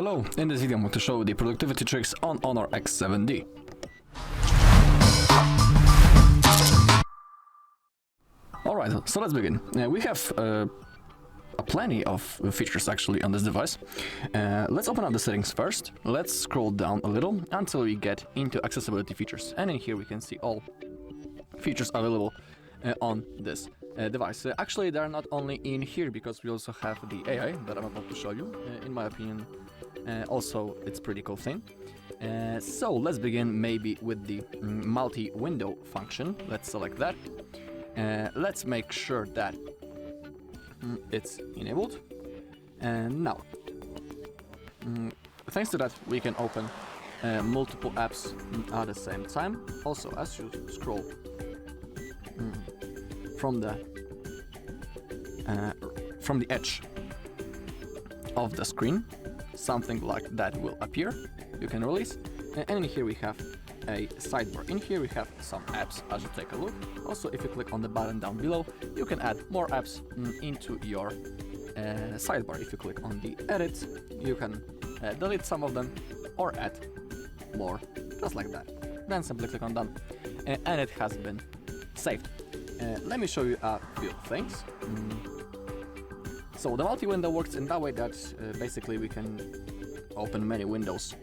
Hello, in this video I'm going to show the productivity tricks on HONOR X7d. Alright, so let's begin. We have plenty of features actually on this device. Let's open up the settings first. Let's scroll down a little until we get into accessibility features. And in here we can see all features available on this device. Actually, they're not only in here because we also have the AI that I'm about to show you. In my opinion, also it's a pretty cool thing. So let's begin maybe with the multi-window function. Let's select that. Let's make sure that it's enabled. And now, thanks to that, we can open multiple apps at the same time. Also, as you scroll from the edge of the screen, something like that will appear. You can release, and in here we have a sidebar. In here we have some apps as you take a look. Also, if you click on the button down below, you can add more apps into your sidebar. If you click on the edit, you can delete some of them or add more, just like that. Then simply click on done, and it has been saved. Let me show you a few things. So the multi-window works in that way that basically we can open many windows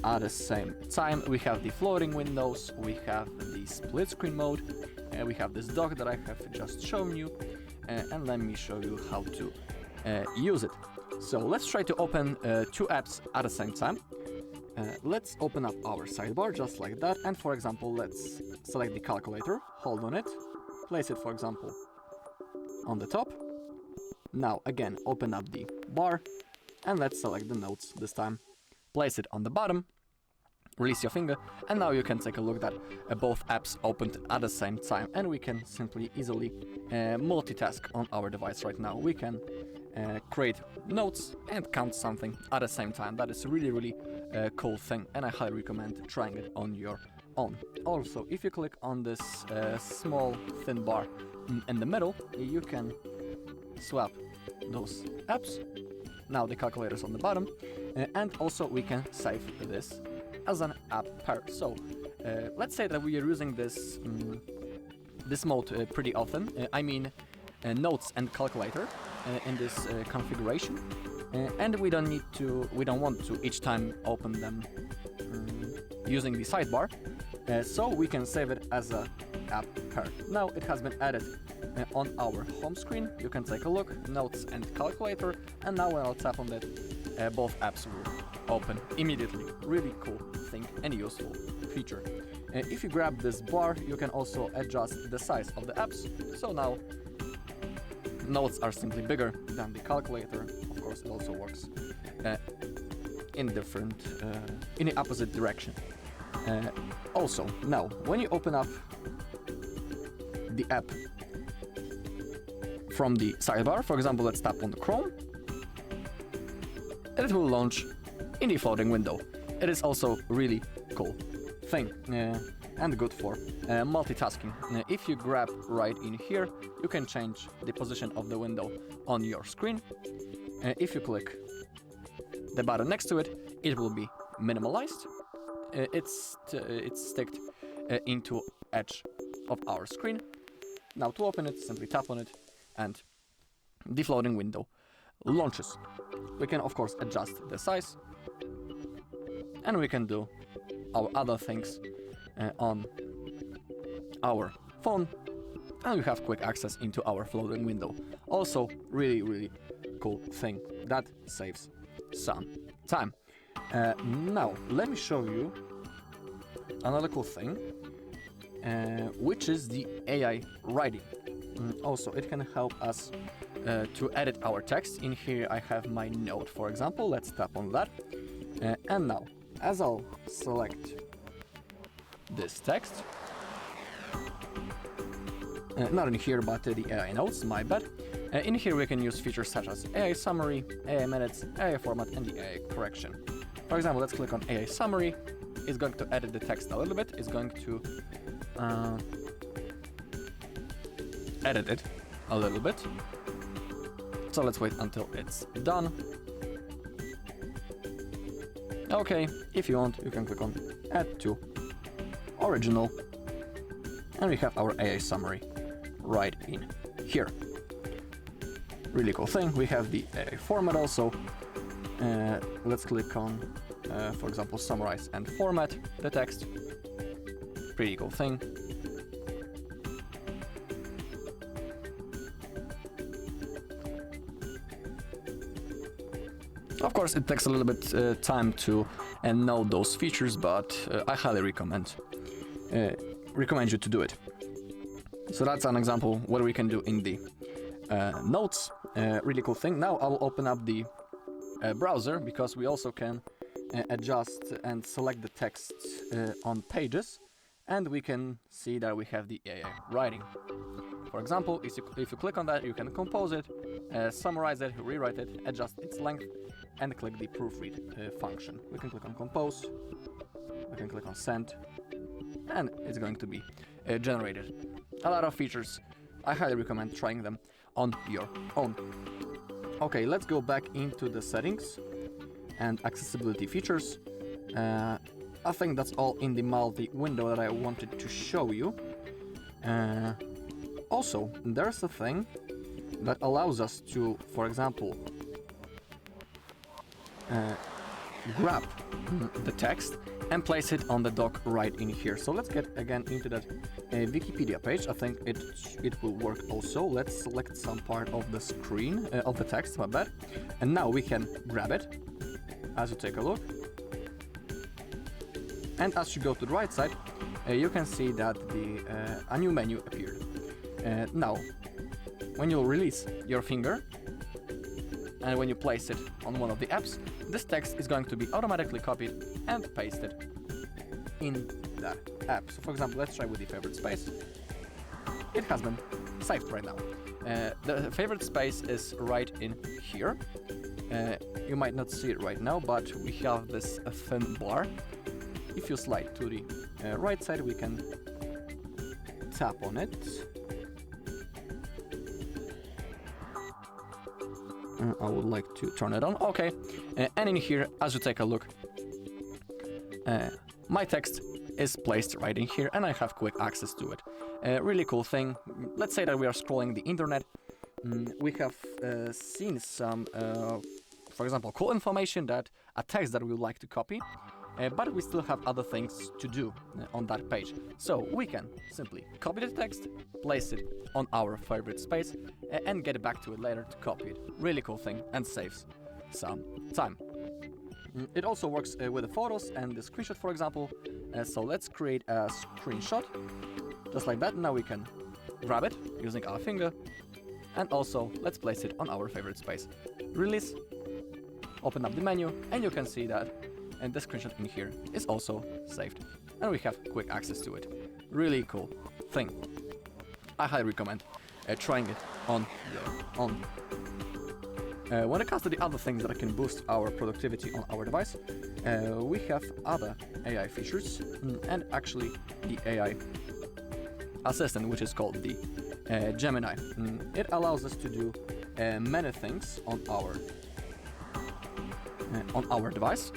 at the same time. We have the floating windows, we have the split screen mode, we have this dock that I have just shown you, and let me show you how to use it. So let's try to open two apps at the same time. Let's open up our sidebar just like that, and for example let's select the calculator, hold on it, place it for example on the top. Now again open up the bar and let's select the notes this time. Place it on the bottom, release your finger, and now you can take a look that both apps opened at the same time, and we can simply easily multitask on our device right now. We can create notes and count something at the same time. That is a really cool thing, and I highly recommend trying it on your own. Also, if you click on this small thin bar in the middle, you can swap those apps. Now the calculator is on the bottom, and also we can save this as an app pair. So let's say that we are using this mode pretty often. I mean notes and calculator in this configuration, and we don't want to each time open them using the sidebar. So we can save it as a app pair. Now it has been added on our home screen. You can take a look, notes and calculator, and now when I'll tap on it, both apps will open immediately. Really cool thing and useful feature. If you grab this bar, you can also adjust the size of the apps. So now notes are simply bigger than the calculator. Of course, it also works in the opposite direction. Also, now when you open up the app from the sidebar, for example, let's tap on the Chrome, and it will launch in the floating window. It is also really cool thing and good for multitasking. If you grab right in here, you can change the position of the window on your screen. If you click the button next to it, it will be minimalized. It's sticked into edge of our screen. Now to open it, simply tap on it, and the floating window launches. We can of course adjust the size, and we can do our other things on our phone, and we have quick access into our floating window. Also really cool thing that saves some time. Now let me show you another cool thing, which is the AI writing. Also, it can help us to edit our text. In here I have my note, for example. Let's tap on that, and now as I'll select this text, not in here but the AI notes, my bad. In here we can use features such as AI summary, AI minutes, AI format, and the AI correction. For example, let's click on AI summary. It's going to edit the text a little bit. It's going to edit it a little bit. So let's wait until it's done. Okay, if you want, you can click on Add to Original, and we have our AI summary right in here. Really cool thing. We have the AI format also. Let's click on, for example, summarize and format the text. Pretty cool thing. Of course, it takes a little bit time to know those features, but I highly recommend you to do it. So that's an example what we can do in the notes. Really cool thing. Now I will open up the browser, because we also can adjust and select the text on pages, and we can see that we have the AI writing. For example, if you click on that, you can compose it, summarize it, rewrite it, adjust its length, and click the proofread function. We can click on compose, we can click on send, and it's going to be generated. A lot of features. I highly recommend trying them on your own. Okay, let's go back into the settings and accessibility features. I think that's all in the multi window that I wanted to show you. Also, there's a thing that allows us to, for example, grab the text and place it on the dock right in here. So let's get again into that Wikipedia page. I think it will work also. Let's select some part of the screen of the text, my bad. And now we can grab it as you take a look. And as you go to the right side, you can see that a new menu appeared. Now, when you release your finger and when you place it on one of the apps, this text is going to be automatically copied and pasted in that app. So for example, let's try with the favorite space. It has been saved right now. The favorite space is right in here. You might not see it right now, but we have this thin bar. If you slide to the right side, we can tap on it. I would like to turn it on. Okay, and in here, as you take a look, my text is placed right in here, and I have quick access to it. Really cool thing. Let's say that we are scrolling the internet. We have seen some, for example, cool information, that a text that we would like to copy, but we still have other things to do on that page. So we can simply copy the text, place it on our favorite space, and get back to it later to copy it. Really cool thing, and saves some time. It also works with the photos and the screenshot, for example. So let's create a screenshot, just like that. Now we can grab it using our finger, and also let's place it on our favorite space. Release, open up the menu, and you can see that and the screenshot in here is also saved, and we have quick access to it. Really cool thing. I highly recommend trying it on your own. When it comes to the other things that can boost our productivity on our device, we have other AI features, and actually the AI assistant, which is called the Gemini. It allows us to do many things on our device.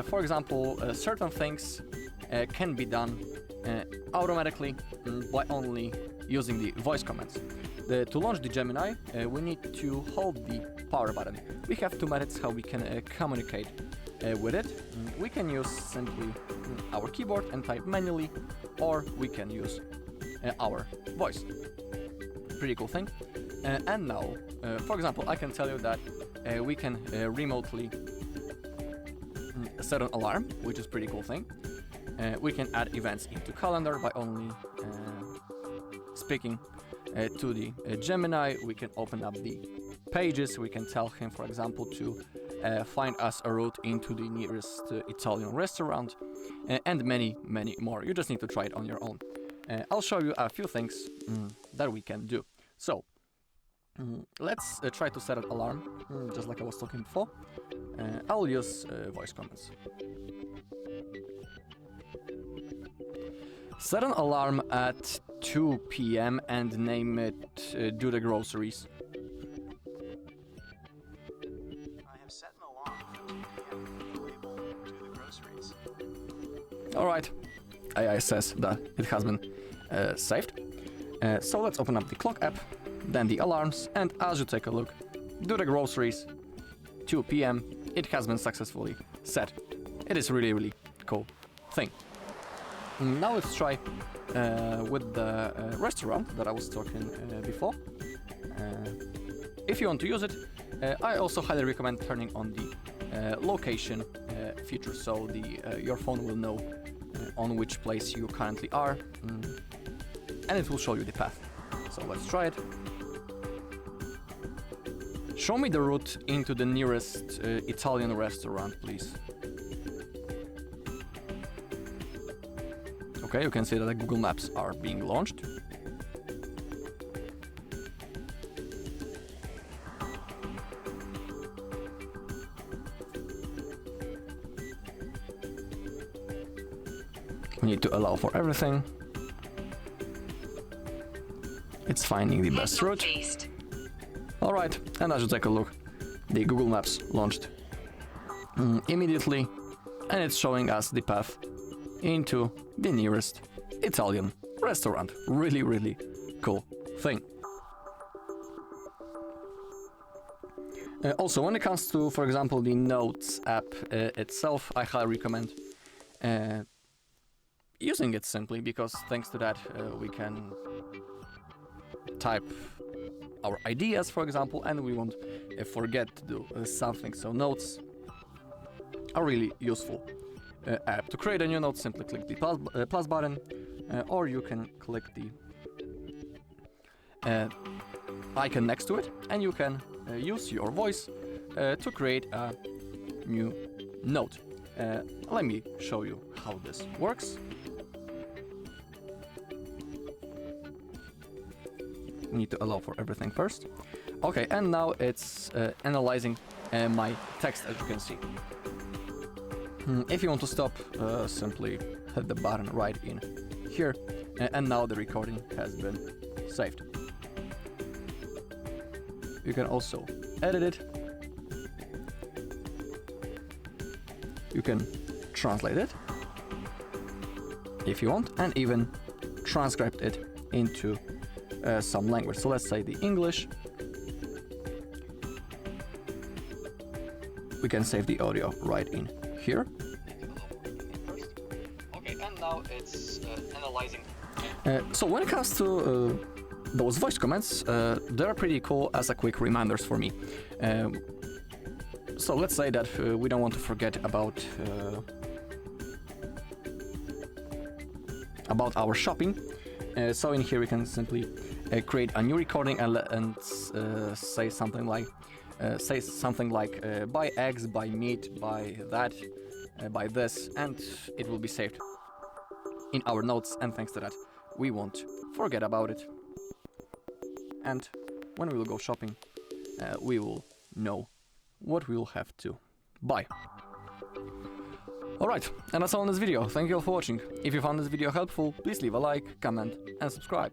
For example, certain things can be done automatically by only using the voice commands. To launch the Gemini, we need to hold the power button. We have two methods how we can communicate with it. We can use simply our keyboard and type manually, or we can use our voice. Pretty cool thing. And now, for example, I can tell you that we can remotely set an alarm, which is pretty cool thing. We can add events into calendar by only speaking to the Gemini. We can open up the pages. We can tell him, for example, to find us a route into the nearest Italian restaurant, and many more. You just need to try it on your own. I'll show you a few things that we can do. So let's try to set an alarm, just like I was talking before. I'll use voice commands. Set an alarm at 2 p.m. and name it Do the Groceries. I have set an alarm for 2 p.m. with the label Do the Alright, AI says that it has been saved. So let's open up the clock app, then the alarms, and as you take a look, do the groceries, 2 p.m. It has been successfully set. It is really cool thing. Now let's try with the restaurant that I was talking before. If you want to use it, I also highly recommend turning on the location feature, so your phone will know on which place you currently are, and it will show you the path. So let's try it. Show me the route into the nearest Italian restaurant, please. Okay, you can see that the Google Maps are being launched. We need to allow for everything. It's finding the best route. Alright, and as you take a look, the Google Maps launched immediately, and it's showing us the path into the nearest Italian restaurant. Really cool thing. Also, when it comes to, for example, the Notes app itself, I highly recommend using it simply because thanks to that we can type our ideas, for example, and we won't forget to do something. So Notes are really useful app. To create a new note, simply click the plus button, or you can click the icon next to it, and you can use your voice to create a new note. Let me show you how this works. We need to allow for everything first. Okay, and now it's analyzing my text, as you can see. If you want to stop, simply hit the button right in here, and now the recording has been saved. You can also edit it. You can translate it if you want, and even transcribe it into some language. So let's say the English. We can save the audio right in here. Okay, and now it's analyzing. So when it comes to those voice commands, they're pretty cool as a quick reminders for me. So let's say that we don't want to forget about our shopping. So in here we can simply create a new recording and say something like buy eggs, buy meat, buy that, buy this, and it will be saved in our notes, and thanks to that we won't forget about it. And when we will go shopping, we will know what we will have to buy. Alright, and that's all in this video. Thank you all for watching. If you found this video helpful, please leave a like, comment and subscribe.